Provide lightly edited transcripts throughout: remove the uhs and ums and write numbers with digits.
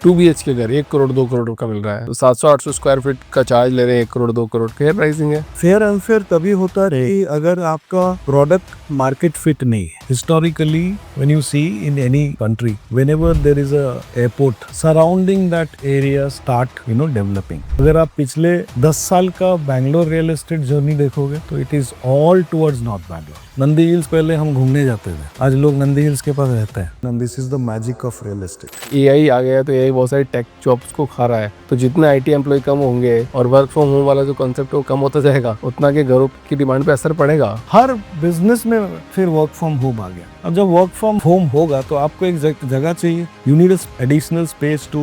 2 BHK घर 1 करोड़ 2 करोड़ का मिल रहा है, तो 700-800 स्क्वायर फीट का चार्ज ले रहे हैं, 1 करोड़ 2 करोड़ फेयर प्राइसिंग है। फेयर अनफेयर तभी होता रहे अगर आपका प्रोडक्ट मार्केट फिट नहीं है। Historically when you see in any country whenever there is a airport surrounding that area start developing. अगर आप पिछले 10 साल का बैंगलोर रियल एस्टेट जर्नी देखोगे तो it is all towards north Bangalore. Nandi hills पहले हम घूमने जाते थे, आज लोग नंदी हिल्स के पास रहते हैं। And this is the magic of real estate. AI आ गया है, तो एआई बहुत सारी टेक जॉब्स को खा रहा है, तो जितने आईटी एम्प्लॉय कम होंगे और वर्क फ्रॉम होम वाला जो कॉन्सेप्ट है वो कम होता जाएगा, उतना के घरों की डिमांड पे असर पड़ेगा। हर बिजनेस में फिर वर्क फ्रॉम होम आ गया। अब जब वर्क फ्रॉम होम होगा तो आपको एक जगह चाहिए, you need additional space to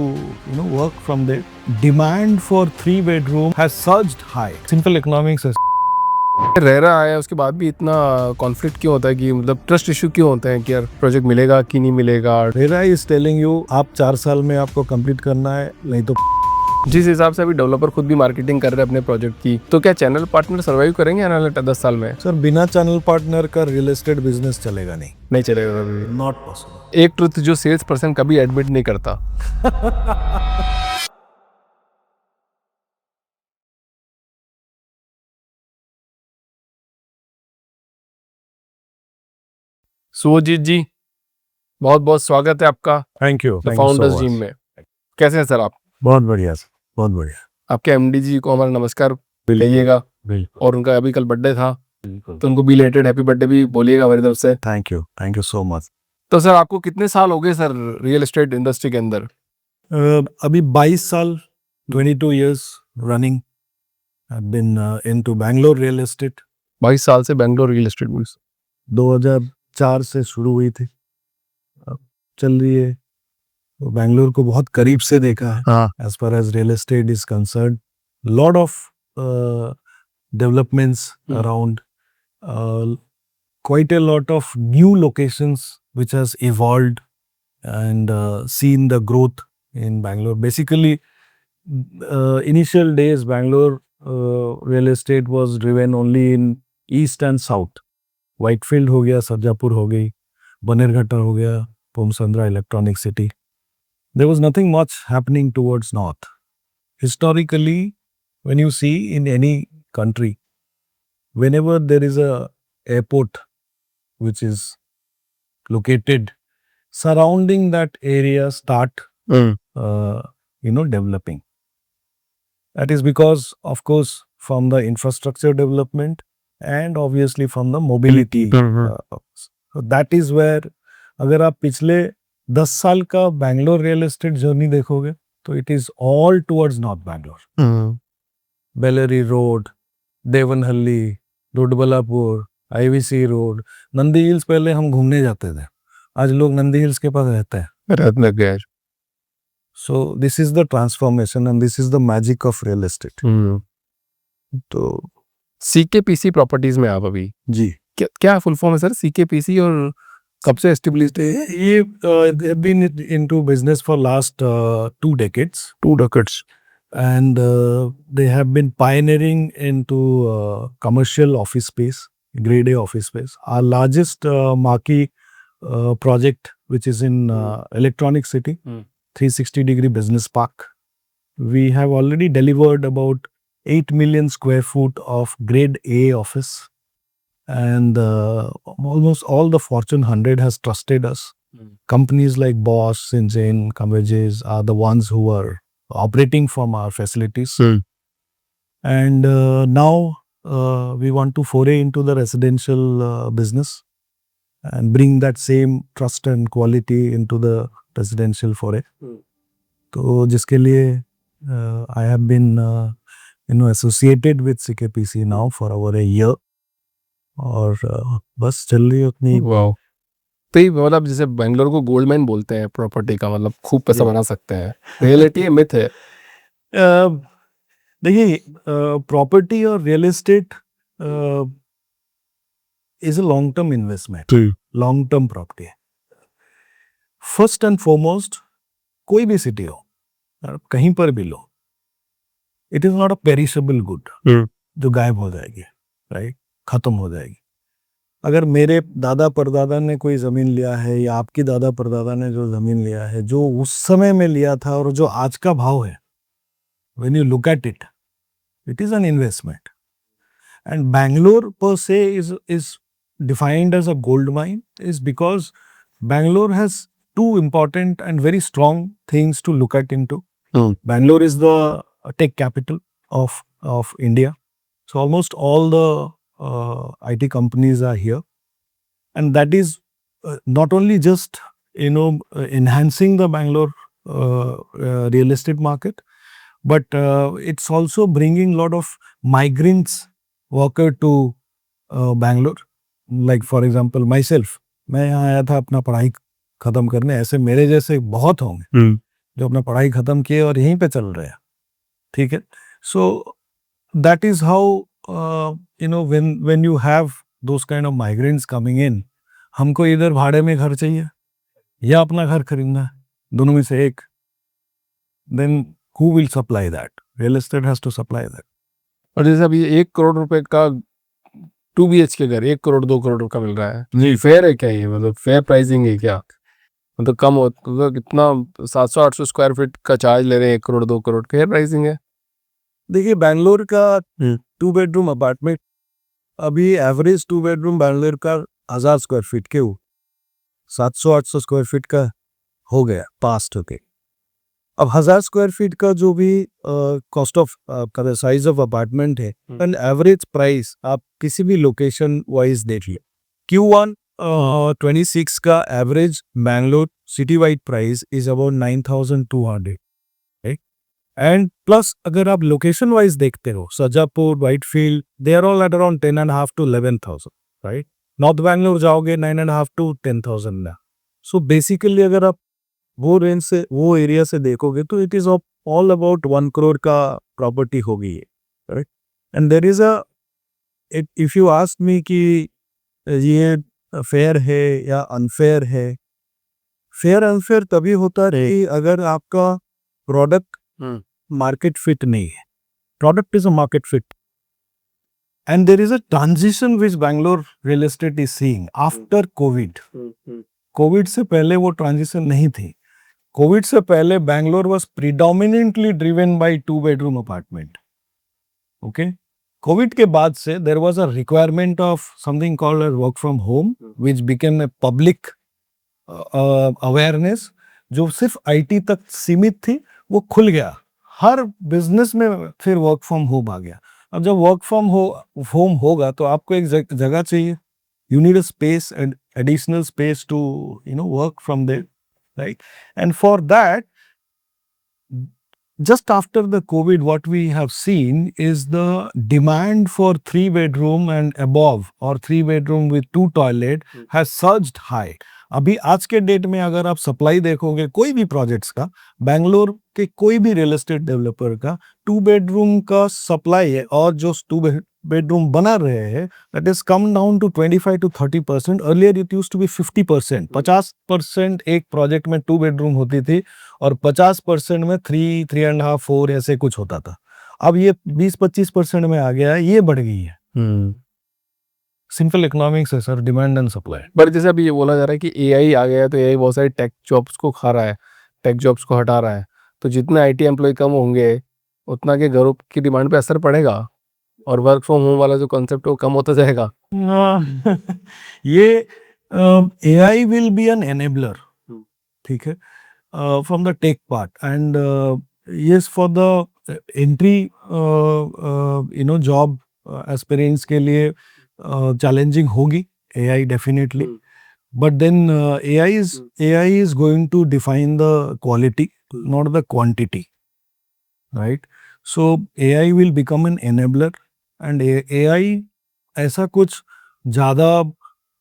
work from there. Demand for 3 bedroom has surged high. Simple economics है। रह रहा है उसके बाद भी इतना कॉन्फ्लिक्ट क्यों होता है, कि मतलब ट्रस्ट इशू क्यों होते हैं कि यार प्रोजेक्ट मिलेगा कि नहीं मिलेगा। रेरा इज टेलिंग यू आप 4 साल में आपको कंप्लीट करना है, नहीं तो जिस हिसाब से अभी डेवलपर खुद भी मार्केटिंग कर रहे हैं अपने प्रोजेक्ट की, तो क्या चैनल पार्टनर सर्वाइव करेंगे आने वाले 10 साल में? सर बिना चैनल पार्टनर का रियल एस्टेट बिजनेस चलेगा नहीं चलेगा कभी। Not possible. एक ट्रुथ जो सेल्स पर्सन कभी एडमिट नहीं करता। सुजीत जी, बहुत बहुत स्वागत है आपका थैंक यू फाउंडर्स टीम में। कैसे हैं सर आप? बहुत बढ़िया सर, बहुत बढ़िया। आपके एमडी जी को हमारा नमस्कार कहिएगा, और उनका अभी कल बर्थडे था, तो उनको बिलेटेड हैप्पी बर्थडे भी बोलिएगा हमारी तरफ से। Thank you so much. तो सर आपको कितने साल हो गए सर रियल एस्टेट इंडस्ट्री के अंदर? अभी 22 साल, 22 years running. I've been into Bangalore real estate. 22 साल से बैंगलोर रियल एस्टेट में। 2004 से शुरू हुई थी, अब चल रही है। तो बैंगलोर को बहुत करीब से देखा है। हाँ, As far as real estate is concerned, lot of developments around, quite a lot of new locations which has evolved and seen the growth in Bangalore. Basically, initial days Bangalore real estate was driven only in east and south. Whitefield हो गया, सरजापुर हो गई, बनेरघट्टा हो गया, Bommasandra Electronic City. There was nothing much happening towards north. Historically, when you see in any country, whenever there is a airport which is located surrounding that area start developing. That is because, of course, from the infrastructure development and obviously from the mobility. So that is where, अगर आप पिछले 10 साल का Bangalore real estate journey देखोगे तो it is all towards north Bangalore. Bellary road, Devanahalli, Doddaballapur, IVC road, Nandi hills पहले हम घूमने जाते थे, आज लोग नंदी हिल्स के पास रहते हैं। So this is the transformation and this is the magic of real estate. तो सीकेपीसी प्रॉपर्टीज में आप अभी जी क्या फुल फॉर्म है सर सीकेपीसी, और कब से एस्टेब्लिश्ड है ये? they have been into business for last 2 decades. 2 decades. And they have been pioneering into commercial office space, grade A office space. Our largest marquee project, which is in Electronic City, 360-degree business park. We have already delivered about 8 million square foot of grade A office. And almost all the Fortune 100 has trusted us. Companies like Bosch, Syngene, Cambridge are the ones who are operating from our facilities. And now we want to foray into the residential business and bring that same trust and quality into the residential foray. तो जिसके लिए I have been associated with CKPC now for over a year. और बस चल रही है उतनी। Wow. तो ये मतलब जैसे बेंगलोर को गोल्ड माइन बोलते हैं प्रॉपर्टी का, मतलब खूब पैसा बना सकते हैं, रियलिटी है मिथ है? देखिए, प्रॉपर्टी और real estate is a long term investment, long term property है। फर्स्ट एंड फॉरमोस्ट, कोई भी सिटी हो, कहीं पर भी लो, it is not a perishable good जो गायब हो जाएगी, राइट, खत्म हो जाएगी। अगर मेरे दादा परदादा ने कोई ज़मीन लिया है या आपकी दादा परदादा ने जो ज़मीन लिया है, जो उस समय में लिया था और जो आज का भाव है, when you look at it, it is an investment. And Bangalore per se is defined as a gold mine is because Bangalore has two important and very strong things to look at into. Bangalore is the tech capital of India. So almost all the IT companies are here. And that is not only just, enhancing the Bangalore real estate market, but it's also bringing a lot of migrants worker to Bangalore. Like for example, myself, मैं यहाँ आया था अपना पढ़ाई खत्म करने, ऐसे मेरे जैसे बहुत होंगे जो अपना पढ़ाई खत्म किए और यहीं पे चल रहे हैं, ठीक है. So that is how when you have those kind of migrants coming in, हमको इधर भाड़े में घर चाहिए या अपना घर खरीदना है, दोनों में से एक, then who will supply that? Real estate has to supply that. और जैसे अभी 1 करोड़ रुपए का 2 BHK घर 1 करोड़ 2 करोड़ का मिल रहा है जी, फेयर है क्या ये? मतलब फेयर प्राइसिंग है क्या? मतलब कम हो तो कितना 700-800 स्क्वायर फीट का चार्ज ले रहे हैं 1 करोड़ 2 करोड़, फेयर प्राइसिंग है? देखिए बैंगलोर का 2 बेडरूम अपार्टमेंट अभी एवरेज 2 बेडरूम बैंगलोर का 1000 स्क्वायर फीट के 700-800 स्क्वायर फीट का हो गया पास्ट होके. अब 1000 स्क्वायर फीट का जो भी कॉस्ट ऑफ का साइज ऑफ अपार्टमेंट है एंड एवरेज प्राइस आप किसी भी लोकेशन वाइज देखिए. Q1 26 का average Bangalore city wide price is about 9200, right. And plus अगर आप लोकेशन वाइज देखते हो, Sarjapur, Whitefield, they are all at around 10,500 to 11,000, right. North Bangalore जाओगे 9,500 to 10,000 ना. सो बेसिकली अगर आप वो रेंज से वो एरिया से देखोगे तो it is all about 1 crore का प्रॉपर्टी होगी, right. And there is a, if you ask me कि ये फेयर है या अनफेयर है, फेयर अनफेयर तभी होता है अगर आपका प्रोडक्ट मार्केट फिट नहीं है. Product is a market fit and there is a transition which Bangalore real estate is seeing after Covid. Covid से पहले वो ट्रांजिशन नहीं थी. कोविड से पहले Bangalore was predominantly driven by 2 bedroom apartment. Okay. Covid के बाद से there was a requirement of something called work from home which became a public awareness जो सिर्फ आईटी तक सीमित थी, वो खुल गया. हर बिजनेस में फिर वर्क फ्रॉम होम आ गया. अब जब वर्क फ्रॉम होम होगा तो आपको एक जगह चाहिए. You need a space and additional space to work from there, right? And for that, just after the COVID, what we have seen is the demand for 3 bedroom and above or 3 bedroom with 2 toilet has surged high. अभी आज के date में अगर आप supply देखोगे कोई भी projects का, बैंगलोर के कोई भी रियल एस्टेट डेवलपर का 2 बेडरूम का सप्लाई है और जो 2 बेडरूम बना रहे हैं that is come down to 25 to 30%. Earlier it used to be 50%. 50% एक प्रोजेक्ट में 2 बेडरूम होती थी और 50% में 3, 3.5, 4 ऐसे कुछ होता था. अब ये 20-25% में आ गया है, ये बढ़ गई है. सिंपल इकोनॉमिक्स है सर, डिमांड एंड सप्लाई. पर जैसे अभी ये बोला जा रहा है कि एआई आ गया है तो एआई बहुत सारी टेक जॉब्स को खा रहा है, टेक जॉब्स को हटा रहा है, तो जितने आईटी एम्प्लॉय कम होंगे उतना के घरों की डिमांड पे असर पड़ेगा और वर्क फ्रॉम होम वाला जो कॉन्सेप्ट है वो कम होता जाएगा. ये AI will be an enabler, ठीक है, from the tech part and yes for the entry job aspirants के लिए चैलेंजिंग होगी AI definitely. But then AI is going to define the quality, not the quantity, right? So AI will become an enabler and AI ऐसा कुछ ज़्यादा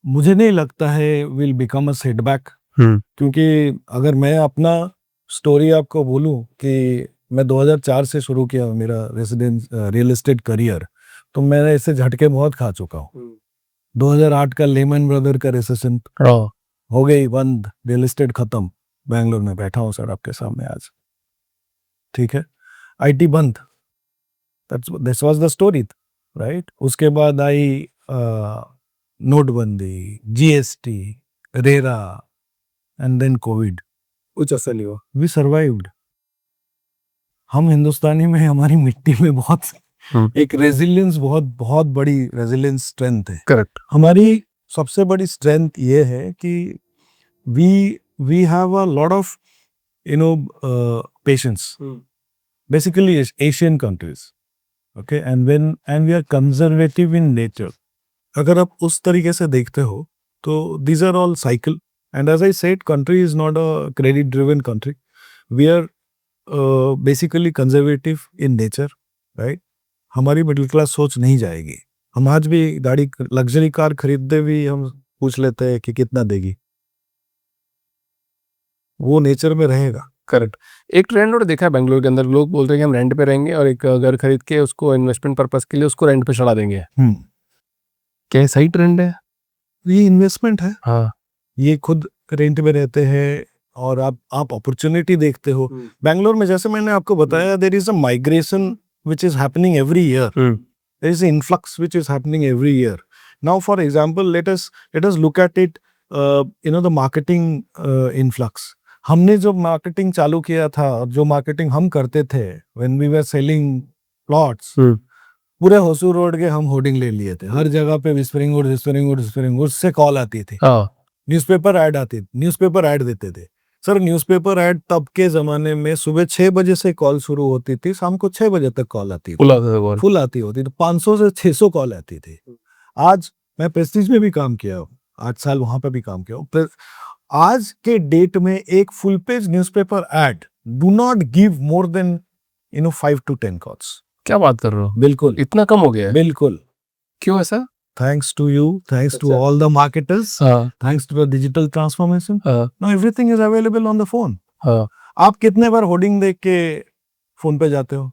मुझे नहीं लगता है will become a setback. क्योंकि अगर मैं अपना स्टोरी आपको बोलूं कि मैं 2004 से शुरू किया मेरा रियल एस्टेट करियर, तो मैंने ऐसे झटके बहुत खा चुका हूँ. 2008 का लेमन ब्रदर का रिसेशन हो गई बंद, रियल एस्टेट खत्म, बैंगलोर में बैठा हूँ सर आपके सामने आज, ठीक है. आईटी बंद, this was the story, right. उसके बाद आई नोटबंदी, GST, RERA, and then Covid, कुछ असर नहीं हुआ। We survived. हम हिंदुस्तानी में, हमारी मिट्टी में बहुत एक रेजिलियंस, बहुत बहुत बड़ी रेजिलियंस स्ट्रेंथ है। करेक्ट। हमारी सबसे बड़ी स्ट्रेंथ ये है कि we have a lot of patience, basically Asian countries, okay, and we are conservative in nature. अगर आप उस तरीके से देखते हो तो these are all cycle, and as I said, country is not a credit driven country, we are basically conservative in nature, right. हमारी middle class सोच नहीं जाएगी। हम आज भी गाड़ी, लग्जरी कार खरीदते भी हम पूछ लेते हैं कि कितना देगी, वो नेचर में रहेगा। करेक्ट। एक ट्रेंड और देखा है बेंगलोर के अंदर, लोग बोलते हैं कि हम रेंट पे रहेंगे और एक घर खरीद के उसको इन्वेस्टमेंट पर्पस के लिए उसको रेंट पे चढ़ा देंगे। क्या ये सही ट्रेंड है? ये इन्वेस्टमेंट है। हाँ। ये खुद रेंट में रहते हैं और आप अपॉर्चुनिटी देखते हो। बेंगलोर में, जैसे मैंने आपको बताया, there is a migration which is happening every year, there is a influx which is happening every year. Now for example, let us look at it, the marketing influx. हमने जो मार्केटिंग चालू किया था, जो मार्केटिंग हम करते थे when we were selling plots, पूरे होसूर रोड के हम होर्डिंग ले लिए थे। हर जगह पे whispering would, whispering would, whispering would say call आती थी। न्यूज़पेपर ऐड आती, न्यूज़पेपर ऐड देते थे। सर, न्यूज़पेपर ऐड तब के जमाने में सुबह 6 बजे से कॉल शुरू होती थी, शाम को 6 बजे तक कॉल आती थी, फुल आती होती थी, 500 से 600 कॉल आती थी। आज मैं प्रेस्टीज में भी काम किया हूँ, 8 साल वहां पे भी काम किया हूँ। आज के डेट में एक full page newspaper ad do not give more than 5 to 10 calls. क्या बात कर रहे हो? बिल्कुल, इतना कम हो गया है? बिल्कुल। क्यों ऐसा? Thanks to you, thanks to all the marketers, thanks to the digital transformation, now everything is available on the phone. आप कितने बार होर्डिंग देख के फोन पे जाते हो?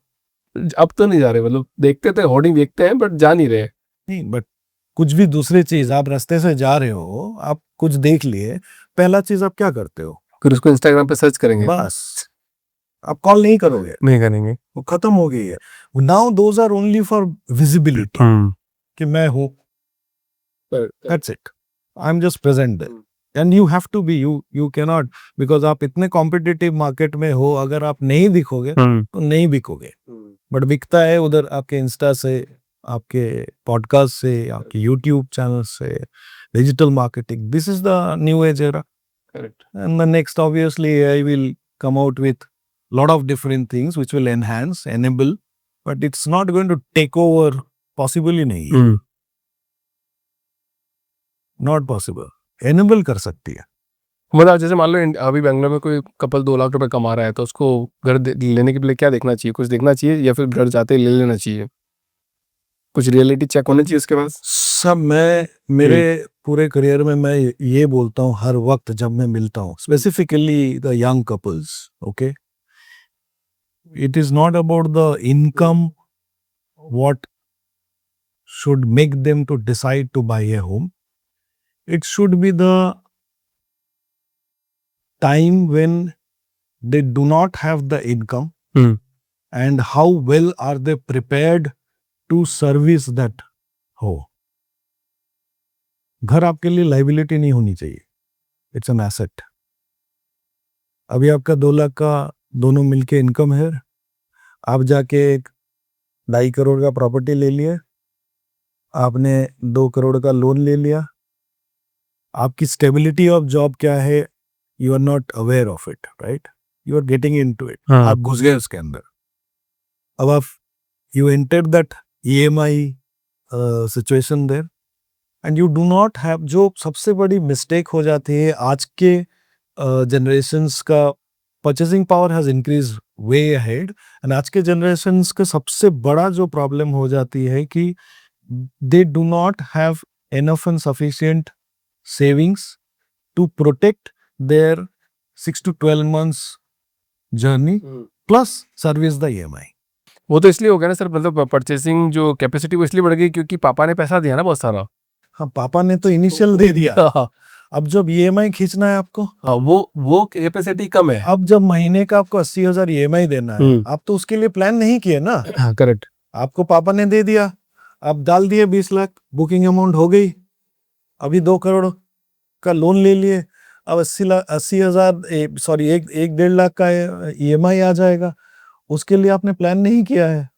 अब तो नहीं जा रहे, मतलब देखते थे, होर्डिंग देखते हैं बट जा नहीं रहे। नहीं, बट कुछ भी दूसरी चीज, आप रास्ते से जा रहे हो, आप कुछ देख लिए, पहला चीज आप क्या करते हो? फिर उसको इंस्टाग्राम पे सर्च करेंगे। बस, आप कॉल नहीं करोगे, नहीं करेंगे, वो खत्म हो गई है। Now those are only for visibility, कि मैं हूँ, that's it, I'm just present there, and you have to be, you cannot, because आप इतने कॉम्पिटिटिव मार्केट में हो, अगर आप नहीं दिखोगे तो नहीं बिकोगे। बट बिकता है उधर, आपके इंस्टा से, आपके पॉडकास्ट से, आपके यूट्यूब चैनल से, digital marketing. This is the new age era, correct. and the next, obviously, I will come out with lot of different things which will enhance, enable, but it's not going to take over, possibly नहीं है, not possible. Enable कर सकती है। मतलब जैसे मान लो अभी बेंगलोर में कोई कपल 2 लाख रुपए कमा रहा है, तो उसको घर लेने के लिए क्या देखना चाहिए? कुछ देखना चाहिए या फिर घर जाते ही ले लेना चाहिए? कुछ रियलिटी चेक होनी चाहिए उसके पास? सब, मैं मेरे पूरे करियर में मैं ये बोलता हूँ हर वक्त जब मैं मिलता हूँ, specifically the young couples, okay, it is not about the income what should make them to decide to buy a home. It should be the time when they do not have the income, and how well are they prepared to service that home. घर आपके लिए liability नहीं होनी चाहिए, it's an asset. अभी आपका 2 लाख का दोनों मिलके इनकम है, आप जाके 2.5 करोड़ का प्रॉपर्टी ले लिया, आपने 2 करोड़ का लोन ले लिया, आपकी स्टेबिलिटी ऑफ जॉब क्या है, you are not aware of it, right? You are getting into it, आप घुस गए उसके अंदर. अब आप you enter that EMI situation there, and you do not have, जो सबसे बड़ी मिस्टेक हो जाती है आज के जनरेशन्स का, purchasing power has increase way ahead, and आज के जनरेशन्स का सबसे बड़ा जो प्रॉब्लम हो जाती है कि they do not have enough and sufficient savings to protect their 6 to 12 months journey plus service the EMI. वो तो इसलिए हो गया ना सर, मतलब परचेसिंग जो कैपेसिटी वो इसलिए बढ़ गई क्योंकि पापा ने पैसा दिया ना बहुत सारा. हाँ, पापा ने तो इनिशियल दे दिया. अब जब EMI खींचना है आपको, हाँ, वो कैपेसिटी कम है. अब जब महीने का आपको 80,000 EMI देना है, आप तो उसके लिए प्लान नहीं किए ना. हाँ, करेक्ट. आपको पापा ने दे दिया, आप डाल दिए 20 लाख, बुकिंग अमाउंट हो गई, अभी 2 करोड़ का लोन ले लिए, अब 80,000 सॉरी 1.5 लाख का EMI आ जाएगा। उसके लिए आपने प्लान नहीं किया है।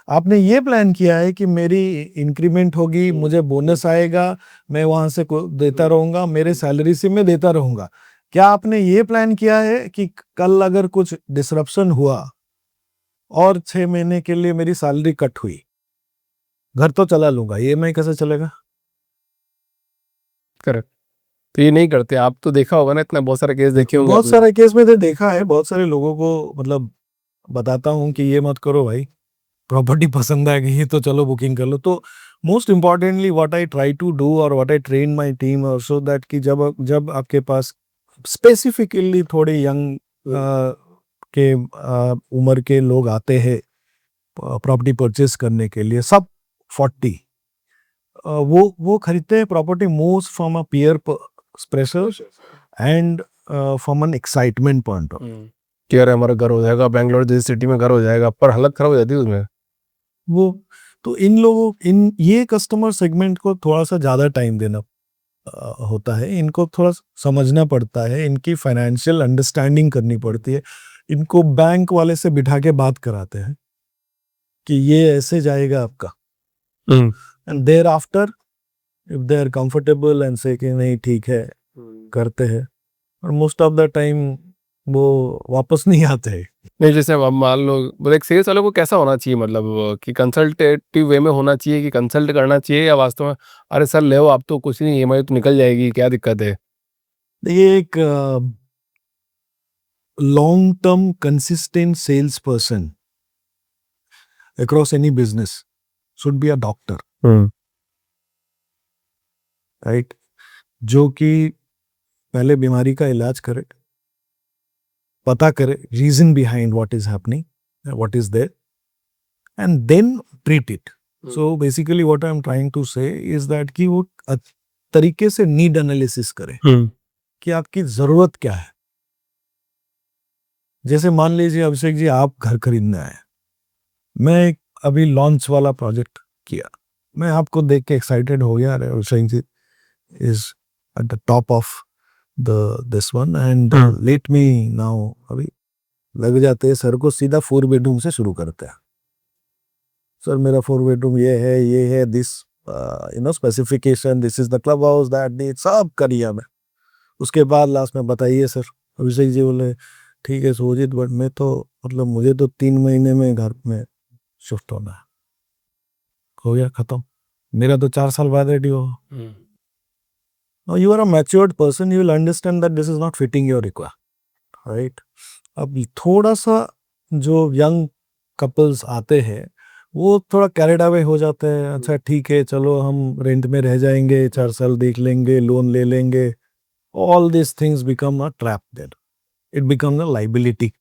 आपने ये प्लान किया है कि मेरी इंक्रीमेंट होगी, मुझे बोनस आएगा, मैं वहां से देता रहूंगा, मेरे सैलरी से मैं देता रहूंगा। क्या आपने ये प्लान किया है कि कल अगर कुछ डिसरप्शन हुआ और 6 महीने के लिए मेरी सैलरी कट हुई, घर तो चला लूंगा, EMI कैसे चलेगा? करेक्ट। तो ये नहीं करते आप, तो देखा होगा ना, इतना बहुत सारे केस देखे होंगे बहुत आपने। सारे केस में तो देखा है, बहुत सारे लोगों को मतलब बताता हूँ कि ये मत करो भाई, प्रॉपर्टी पसंद आ गई तो चलो बुकिंग कर लो। तो most importantly what I try to do और what I train my team also that कि जब आपके पास स्पेसिफिकली थोड़े यंग के उम्र के लोग आते हैं प्रॉपर्टी परचेस करने के लिए, सब 40, वो खरीदते हैं property most from a peer pressure and from an excitement point of. कि अरे हमारा घर हो जाएगा, बैंगलोर जैसी सिटी में घर हो जाएगा, पर हालत खराब हो जाती है उसमें। वो तो इन ये कस्टमर सेगमेंट को थोड़ा सा ज़्यादा टाइम देना होता है, इनको थोड़ा समझना पड़ता है, इनकी फाइनेंशियल अंडरस्टैंडिंग करनी पड़ती है, इनको बैंक वाले से बिठा के बात कराते हैं कि ये ऐसे जाएगा आपका, and there after if they are comfortable and से कि नहीं ठीक है करते हैं, और मोस्ट ऑफ द टाइम वो वापस नहीं आते हैं। नहीं, जैसे अब मान लो, मतलब एक सेल्स वाले को कैसा होना चाहिए, मतलब कि कंसल्टेटिव वे में होना चाहिए, कि कंसल्ट करना चाहिए, या वास्तव में अरे सर ले आप तो कुछ नहीं, EMI तो निकल जाएगी, क्या दिक्कत है? ये एक long term consistent sales person across any business should be a doctor, right? जो कि पहले बीमारी का इलाज करे, पता करे reason behind what is happening, what is there, and then treat it. So basically what I am trying to say is that कि वो तरीके से नीड एनालिसिस करे कि आपकी जरूरत क्या है। जैसे मान लीजिए अभिषेक जी, आप घर खरीदने आए, मैं अभी लॉन्च वाला प्रोजेक्ट किया, मैं आपको देख के एक्साइटेड हो गया, अरे Abhishek ji is at the top of this one and let me now, अभी लग जाते हैं सर को सीधा 4 बेडरूम से शुरू करते हैं। सर मेरा 4 बेडरूम ये है this specification, this is the club house that need, सब करिए मैं। उसके बाद लास्ट में बताइए सर। अभिषेक जी बोले ठीक है सोजित, बट मैं तो मतलब मुझे तो 3 महीने में घर में शिफ्ट होना है। हो गया खत्म, मेरा तो 4 साल बाद रेडी हो। Now you are a matured person, you will understand that this is not fitting your requirement, right? अब थोड़ा सा जो यंग कपल्स आते हैं वो थोड़ा कैरिड अवे हो जाते हैं, अच्छा ठीक है चलो हम रेंट में रह जाएंगे, 4 साल देख लेंगे, लोन ले लेंगे। All these things become a trap then. It becomes a liability.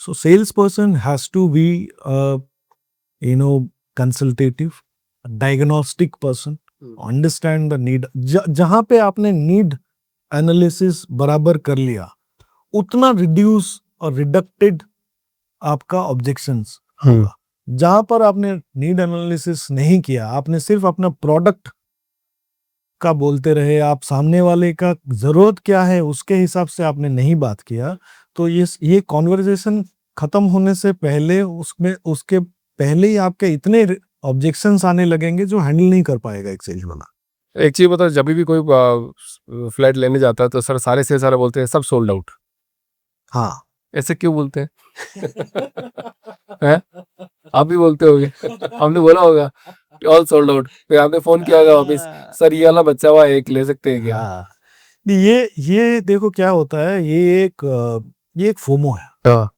So salesperson has to be a consultative, a diagnostic person, understand the need. जहां पे आपने नीड एनालिसिस बराबर कर लिया, उतना रिड्यूस और रिडक्टेड आपका ऑब्जेक्शंस होगा। जहां पर आपने नीड एनालिसिस नहीं किया, आपने सिर्फ अपना प्रोडक्ट का बोलते रहे, आप सामने वाले का जरूरत क्या है उसके हिसाब से आपने नहीं बात किया, तो ये कॉन्वर्सेशन खत्म होने से पहले उसके पहले ही आपके इतने ऑब्जेक्शंस आने लगेंगे जो हैंडल नहीं कर पाएगा एक सेल्स वाला। एक चीज बता, जब भी कोई फ्लैट लेने जाता है तो सर सारे सेल्स वाले बोलते हैं सब सोल्ड आउट। हाँ, ऐसे क्यों बोलते हैं? हैं? आप भी बोलते होगे, हमने बोला होगा ऑल सोल्ड आउट, फिर आपने फोन किया होगा वापिस, सर ये वाला बच्चा हुआ एक ले सकते हैं क्या? हाँ। ये देखो क्या होता है, ये एक फोमो है,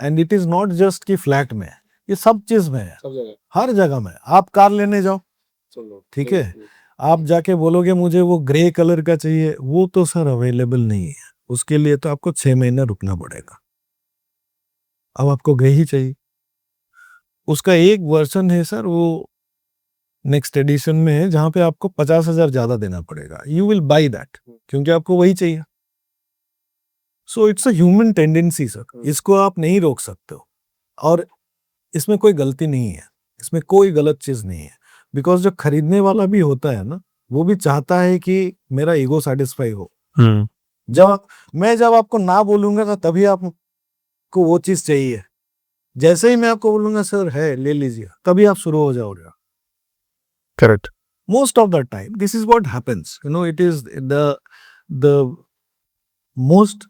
and it is not just कि फ्लैट में, ये सब चीज में है, हर जगह में। आप कार लेने जाओ, ठीक है, आप जाके बोलोगे मुझे वो ग्रे कलर का चाहिए, वो तो सर अवेलेबल नहीं है, उसके लिए तो आपको 6 महीने रुकना पड़ेगा। अब आपको ग्रे ही चाहिए, उसका एक वर्जन है सर, वो नेक्स्ट एडिशन में है, जहां पे आपको 50,000 ज्यादा देना पड़ेगा। यू विल बाई दैट क्योंकि आपको वही चाहिए। So it's a human tendency sir, इसको आप नहीं रोक सकते हो, और इसमें कोई गलती नहीं है, इसमें कोई गलत चीज नहीं है, बिकॉज जो खरीदने वाला भी होता है ना, वो भी चाहता है कि मेरा ईगो सेटिस्फाई हो। हम्म जब आपको ना बोलूंगा तो तभी आपको वो चीज चाहिए। जैसे ही मैं आपको बोलूंगा सर है ले लीजिए, तभी आप शुरू हो जाओगे। Correct Most of the time this is what happens, it is the most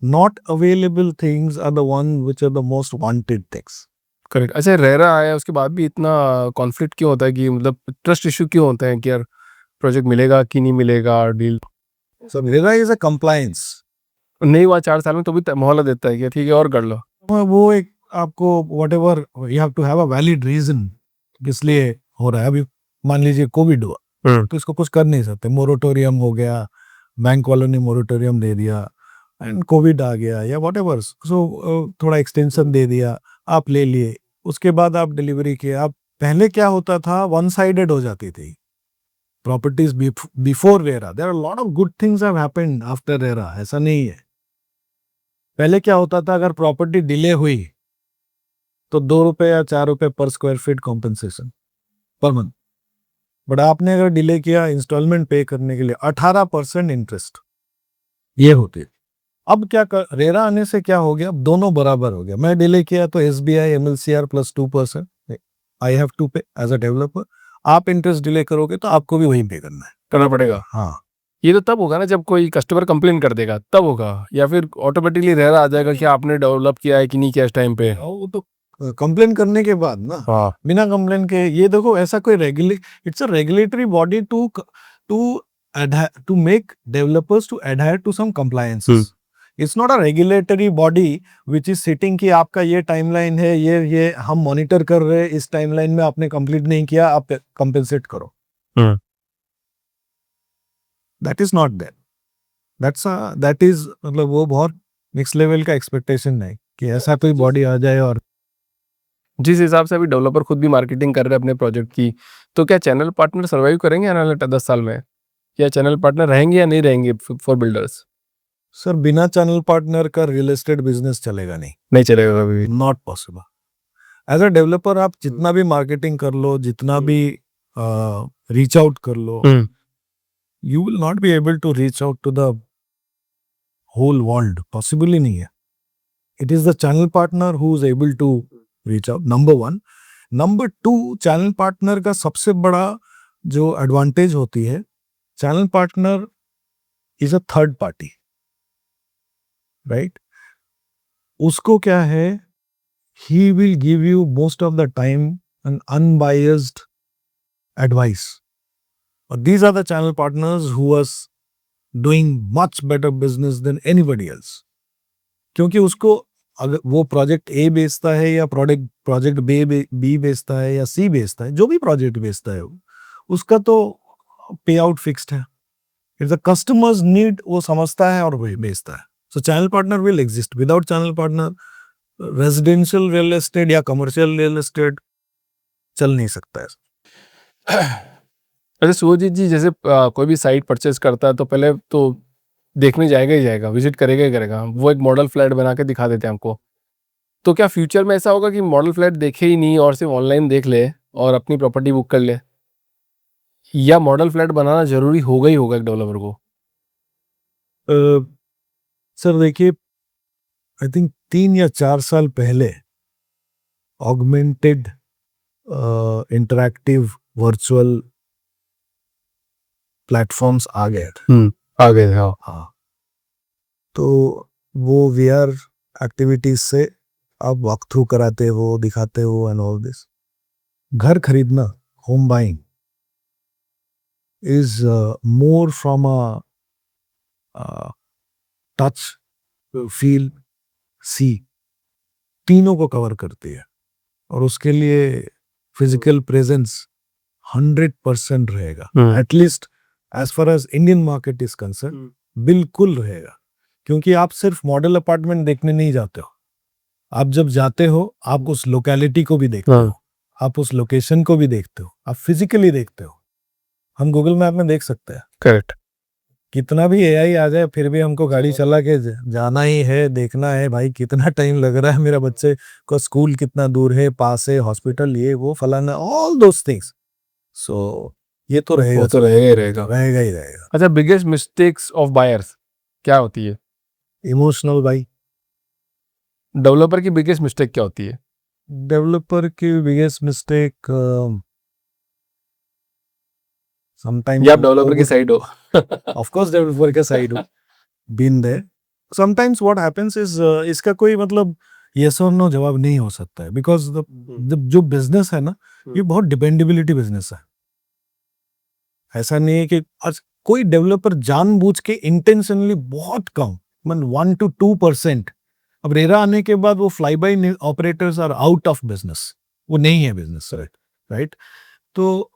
not available things are the one which are the most wanted things. Correct. अच्छा, रेरा आया उसके बाद भी इतना कॉन्फ्लिक्ट क्यों होता है कि मतलब ट्रस्ट इशू क्यों होते हैं कि यार प्रोजेक्ट मिलेगा कि नहीं मिलेगा, deal So RERA is a compliance. नहीं हुआ 4 साल में तो भी मोहलत देता है कि ठीक है और कर लो। वो एक आपको whatever you have to have a valid reason इसलिए हो रहा है। अभी मान लीजिए कोविड हुआ तो इसको कुछ कर नहीं सकते, मोरेटोरियम हो गया, बैंक वालों ने मोरेटोरियम दे दिया एंड कोविड आ गया या व्हाटएवर, सो थोड़ा एक्सटेंशन दे दिया, आप ले लिए, उसके बाद आप डिलीवरी किए। आप पहले क्या होता था, वन साइडेड हो जाती थी properties before RERA. There are lot of good things have happened after RERA, ऐसा नहीं है। पहले क्या होता था, अगर प्रॉपर्टी डिले हुई तो 2 रुपए या 4 रुपए पर square feet compensation per month. But आपने अगर डिले किया इंस्टॉलमेंट पे करने के लिए 18% इंटरेस्ट ये होती है। अब क्या रेरा आने से क्या हो गया, अब दोनों बराबर हो गया। मैं डिले किया तो SBI MLCR plus 2% I have to pay as a developer. आप इंटरेस्ट डिले करोगे तो आपको भी वही पे करना पड़ेगा। हाँ, ये तो तब होगा ना जब कोई कस्टमर कंप्लेन कर देगा तब होगा, या फिर ऑटोमेटिकली रेरा आ जाएगा कि आपने डेवलप किया है कि नहीं किया इस टाइम पे। वो तो कंप्लेन करने के बाद ना, हाँ बिना कंप्लेन के। ये देखो, ऐसा कोई it's a regulatory body to make developers to adhere to some compliances. It's not a regulatory body which is sitting कि आपका ये टाइमलाइन है, ये हम मॉनिटर कर रहे हैं, इस टाइमलाइन में आपने कंप्लीट नहीं किया, आप कंपेंसेट करो। That is not that. That is मतलब वो बहुत नेक्स्ट लेवल का एक्सपेक्टेशन है कि ऐसा कोई बॉडी आ जाए। और जिस हिसाब से अभी डेवलपर खुद भी मार्केटिंग कर रहे हैं अपने प्रोजेक्ट की, तो क्या चैनल पार्टनर सर्वाइव करेंगे आने वाले 10 साल में? या चैनल पार्टनर रहेंगे या नहीं रहेंगे फॉर बिल्डर्स? सर, बिना चैनल पार्टनर का रियल एस्टेट बिजनेस चलेगा नहीं चलेगा कभी भी। Not possible. As a developer आप जितना भी मार्केटिंग कर लो, जितना भी रीच आउट कर लो, you will not be able to reach out to the whole world. Possible ही नहीं है। It is the channel partner who is able to reach out, number 1। Number 2, channel partner का सबसे बड़ा जो एडवांटेज होती है, channel partner is a third party, right? उसको क्या है, he will give you most of the time an unbiased advice. But these are the channel partners who are doing much better business than anybody else. क्योंकि उसको अगर वो project A बेचता है या प्रोजेक्ट B बेचता है या C बेचता है, जो भी प्रोजेक्ट बेचता है उसका तो पे आउट फिक्स्ड है। इफ द कस्टमर्स नीड वो समझता है और वही बेचता है। सो channel partner will exist. Without channel partner residential real estate या कमर्शियल रियल एस्टेट चल नहीं सकता है। अच्छा सुजीत जी, जैसे कोई भी साइट परचेज करता है तो पहले तो देखने जाएगा ही जाएगा, विजिट करेगा ही करेगा। वो एक मॉडल फ्लैट बना के दिखा देते हैं हमको। तो क्या फ्यूचर में ऐसा होगा कि मॉडल फ्लैट देखे ही नहीं और सिर्फ ऑनलाइन देख ले और अपनी प्रॉपर्टी बुक कर ले? या मॉडल फ्लैट बनाना जरूरी होगा ही होगा एक डेवलपर को? सर देखिए, आई थिंक 3 या 4 साल पहले ऑगमेंटेड इंटरैक्टिव वर्चुअल प्लेटफॉर्म्स आ गए थे। आ गए थे, हाँ। हाँ, तो वो VR एक्टिविटीज से आप वॉक थ्रू कराते हो, दिखाते हो एंड ऑल दिस। घर खरीदना, home buying is more from a touch, feel, see, तीनों को कवर करती है। और उसके लिए फिजिकल प्रेजेंस 100% रहेगा, at least as far as Indian market is concern, बिल्कुल रहेगा। क्योंकि आप सिर्फ मॉडल अपार्टमेंट देखने नहीं जाते हो। आप जब जाते हो आप उस लोकेलिटी को भी देखते हो, आप उस लोकेशन को भी देखते हो, आप फिजिकली देखते हो। हम गूगल मैप में देख सकते हैं, करेक्ट। कितना भी AI आ जाए फिर भी हमको गाड़ी चला के जाना ही है, देखना है भाई कितना टाइम लग रहा है, मेरा बच्चे को स्कूल कितना दूर है, पास है हॉस्पिटल, ये वो फलाना, ऑल दोस थिंग्स। सो ये तो रहेगा, वो तो रहेगा ही रहेगा। रहेगा ही रहेगा। अच्छा, बिगेस्ट मिस्टेक्स ऑफ बायर्स क्या होती है? Emotional by. डेवलपर की बिगेस्ट मिस्टेक क्या होती है? डेवलपर की बिगेस्ट मिस्टेक समटाइम्स, या आप डेवलपर की साइड हो? ऑफ कोर्स डेवलपर का साइड हो, been there. Sometimes what happens is, इसका कोई मतलब यस और नो जवाब नहीं हो सकता है, बिकॉज जो बिजनेस है ना, ये बहुत डिपेंडेबिलिटी बिजनेस है। ऐसा नहीं है कि आज कोई डेवलपर जानबूझ के इंटेंशनली बहुत कम, मतलब 1 to 2%, अब रेरा आने के बाद वो fly by operators are out of business, वो नहीं है बिजनेस, राइट। तो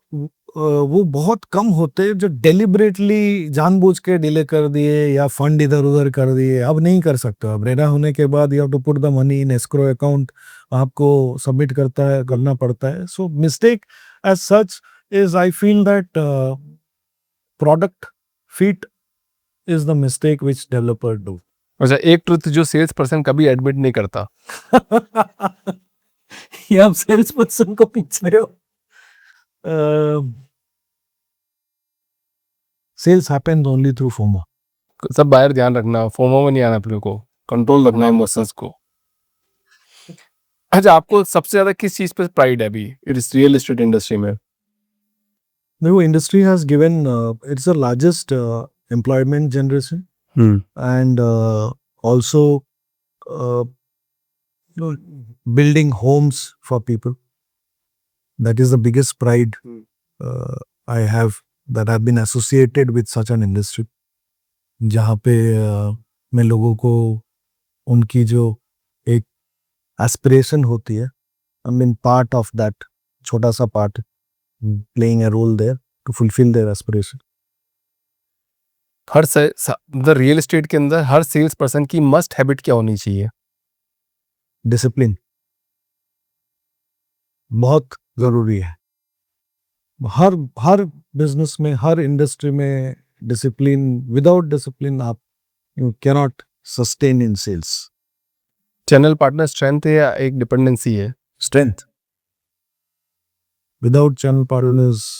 वो बहुत कम होते जो डेलिबरेटली जानबूझ के डिले कर दिए या फंड इधर उधर कर दिए। अब नहीं कर सकते, अब रेरा होने के बाद you have to put the money in escrow account, आपको सबमिट करना पड़ता है। So mistake as such is, I feel that product fit is the mistake which developer do. अच्छा, एक ट्रुथ जो सेल्स पर्सन कभी एडमिट नहीं करता। ये आप सेल्स पर्सन को पूछ रहे हो? Sales happens only through FOMO. सब बायर ध्यान रखना, फोमो में नहीं आना, अपने को कंट्रोल रखना इमोशंस को। अच्छा, आपको सबसे ज्यादा किस चीज पे प्राइड है अभी इस रियल एस्टेट इंडस्ट्री में? देखो, industry has given, it's the largest employment generation and also building homes for people. That is the biggest pride I have, that I've been associated with such an industry, जहाँ पे मैं लोगों को उनकी जो एक एस्पिरेशन होती है, I mean part of that, छोटा सा part, playing a role there to fulfill their aspiration. Her real estate के अंदर हर सेल्स पर्सन की मस्ट हैबिट क्या होनी चाहिए? डिसिप्लिन बहुत जरूरी है। हर बिजनेस में, हर इंडस्ट्री में डिसिप्लिन, विदाउट डिसिप्लिन आप you can not sustain in sales. Channel partner strength है या एक डिपेंडेंसी है? Strength. Without channel partners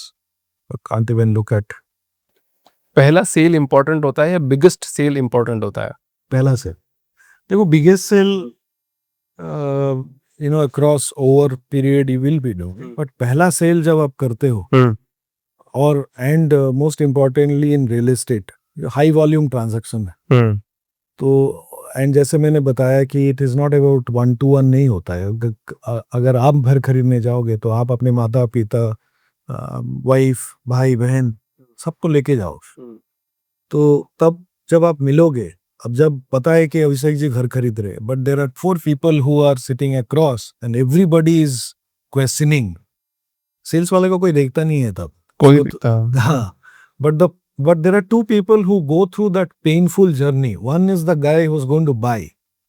can't even look at. पहला सेल इंपॉर्टेंट होता है या बिगेस्ट सेल इंपॉर्टेंट होता है? पहला सेल। देखो, biggest sale you know across over period you will be doing, but पहला सेल जब आप करते हो, और and most importantly in real estate high volume transaction है, तो एंड जैसे मैंने बताया कि it is not about 1 to 1 नहीं होता है। अगर आप घर खरीदने जाओगे तो आप अपने माता पिता, वाइफ, भाई बहन सबको लेके जाओ। तो तब जब आप मिलोगे, अब जब पता है कि अभिषेक जी घर खरीद रहे, but there are 4 people who are sitting across and everybody is questioning, sales वाले को कोई देखता नहीं है तब, कोई हाँ, but there are 2 people who go through that painful journey. One is the guy who's going to buy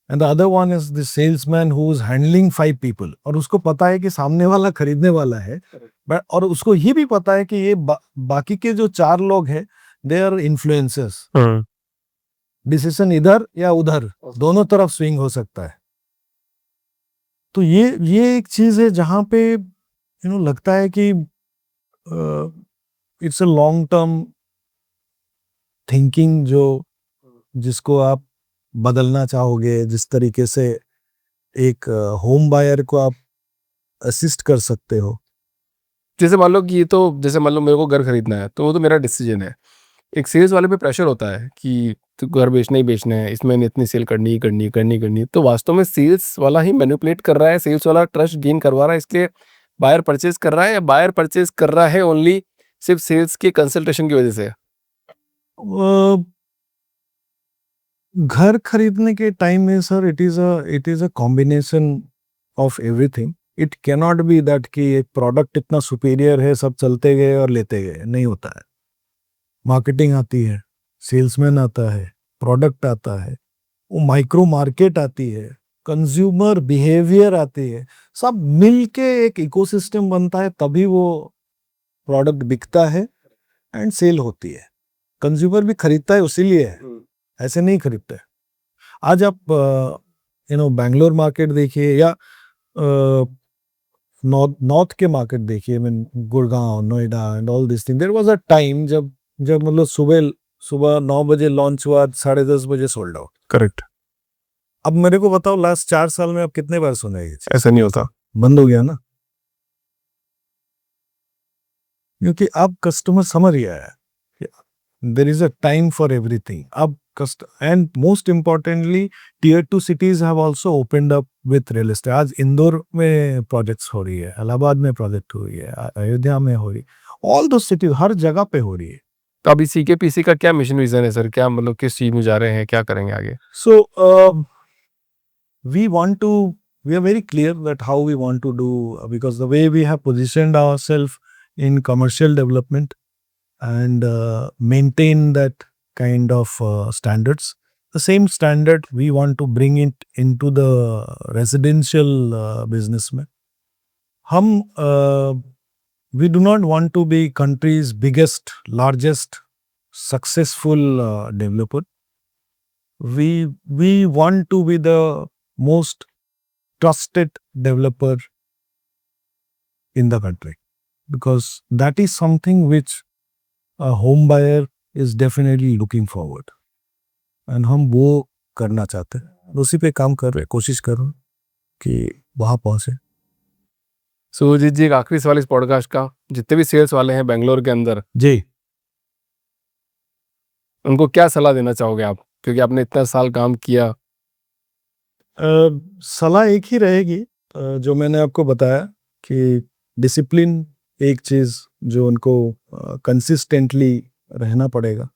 and the other one is the salesman who is handling 5 people, और उसको पता है कि सामने वाला खरीदने वाला है, बट और उसको ये भी पता है कि ये बाकी के जो 4 लोग हैं दे आर इन्फ्लुएंसर्स। डिसीजन इधर या उधर, दोनों तरफ स्विंग हो सकता है। तो ये एक चीज है जहां पे यू नो लगता है कि it's a long term thinking, जिसको आप बदलना चाहोगे, जिस तरीके से एक होम बायर को आप असिस्ट कर सकते हो। जैसे मान लो कि ये तो, जैसे मान लो मेरे को घर खरीदना है तो वो तो मेरा डिसीजन है। एक सेल्स वाले पे प्रेशर होता है कि तो घर बेचना ही बेचना है, इसमें इतनी सेल करनी, तो वास्तव में सेल्स वाला ही मैनिपुलेट कर रहा है, सेल्स वाला ट्रस्ट गेन करवा रहा है, इसलिए बायर परचेज कर रहा है, या बायर परचेज कर रहा है ओनली सिर्फ सेल्स के कंसल्टेशन की वजह से? घर खरीदने के टाइम में sir, it is a combination of everything. It cannot be that कि एक प्रोडक्ट इतना सुपीरियर है, सब चलते गए और लेते गए, नहीं होता है। मार्केटिंग आती है, सेल्समैन आता है, प्रोडक्ट आता है, वो माइक्रो मार्केट आती है, कंज्यूमर बिहेवियर आती है, सब मिलके एक इकोसिस्टम बनता है, तभी वो प्रोडक्ट बिकता है एंड सेल होती है। कंज्यूमर भी खरीदता है उसीलिए है, ऐसे नहीं खरीदता है। आज आप यू नो बैंगलोर मार्केट देखिए, या नॉर्थ के मार्केट देखिए, mean Gurgaon, Noida and all this thing, there was a time जब मतलब सुबह 9 बजे लॉन्च हुआ, 10:30 बजे सोल्ड आउट। करेक्ट। अब मेरे को बताओ लास्ट 4 साल में आप कितने बार सुने ये चीज? ऐसा नहीं होता। बंद हो गया ना, क्योंकि अब कस्टमर समझ गया है there is a time for everything. अब and most importantly tier 2 cities have also opened up with real estate। आज इंदौर में प्रोजेक्ट्स हो रही है, इलाहाबाद में प्रोजेक्ट हो रही है, अयोध्या में हो रही है, ऑल दो सिटीज, हर जगह पे हो रही है। तो अभी CKPC का क्या मिशन विजन है सर? क्या मतलब किस चीज में जा रहे हैं, क्या करेंगे आगे? So we are very clear that how we want to do, because the way we have positioned ourselves in commercial development and maintain that kind of standards, the same standard we want to bring it into the residential business में। हम we do not want to be country's biggest, largest, successful developer। We want to be the most trusted developer in the country, because that is something which a home buyer is definitely looking forward, and हम वो करना चाहते हैं, उसी पे काम कर रहे हैं, कोशिश कर रहे हैं कि वहाँ पहुँचे। सुजीत जी, एक आखिरी सवाल इस पॉडकास्ट का, जितने भी सेल्स वाले हैं बेंगलोर के अंदर, जी, उनको क्या सलाह देना चाहोगे आप, क्योंकि आपने इतना साल काम किया? सलाह एक ही रहेगी जो मैंने आपको बताया कि डिसिप्लिन एक चीज़ जो उनको कंसिस्टेंटली रहना पड़ेगा।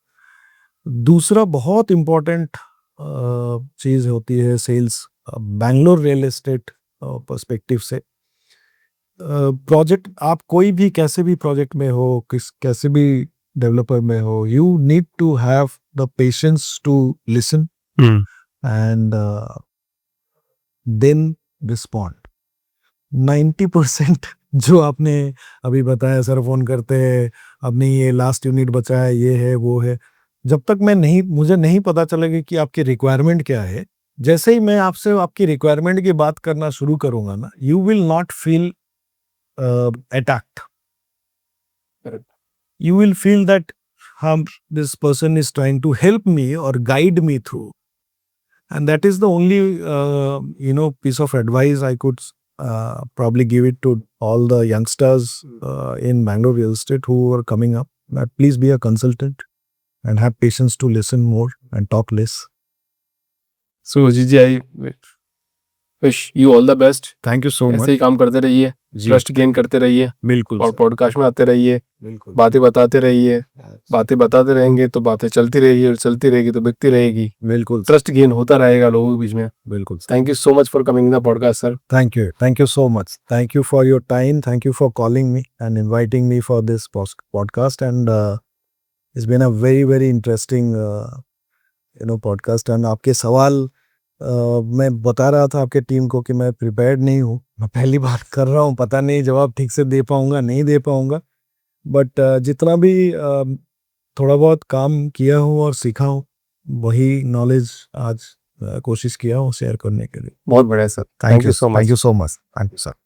दूसरा बहुत इम्पोर्टेंट चीज़ होती है sales, Bangalore real estate perspective से। प्रोजेक्ट आप कोई भी कैसे भी प्रोजेक्ट में हो, कैसे भी डेवलपर में हो, you need to have the patience to listen and then respond. 90% जो आपने अभी बताया, सर फोन करते हैं, अब नहीं ये लास्ट यूनिट बचा है, ये है वो है, जब तक मुझे नहीं पता चलेगा कि आपकी रिक्वायरमेंट क्या है, जैसे ही मैं आपसे आपकी रिक्वायरमेंट की बात करना शुरू करूंगा ना, you will not feel attacked. You will feel that this person is trying to help me or guide me through, and that is the only piece of advice I could probably give it to all the youngsters in Bangalore real estate who are coming up, that please be a consultant and have patience to listen more and talk less। Sujit ji, I wish you all the best. Thank you so much. ऐसे ही काम करते रहिए, trust gain करते रहिए, बिल्कुल, और podcast में आते रहिए, बिल्कुल, बातें बताते रहिए। बातें बताते रहेंगे तो बातें चलती रहेगी, और चलती रहेगी तो बिकती रहेगी। बिल्कुल, ट्रस्ट गेन होता रहेगा लोगों के बीच में। बिल्कुल। Thank you so much for coming in the podcast sir. Thank you so much। Thank you for your time। Thank you for calling me and inviting me for this podcast, and it's been a very very interesting podcast। and आपके सवाल मैं बता रहा था आपके team को कि मैं प्रिपेयर्ड नहीं हूँ, मैं पहली बार कर रहा हूँ, पता नहीं जवाब ठीक से दे पाऊंगा नहीं दे पाऊंगा, बट जितना भी थोड़ा बहुत काम किया हूँ और सीखा हूँ, वही नॉलेज आज कोशिश किया हूँ शेयर करने के लिए। बहुत बढ़िया sir, thank you so much. Thank you so much. Thank you sir.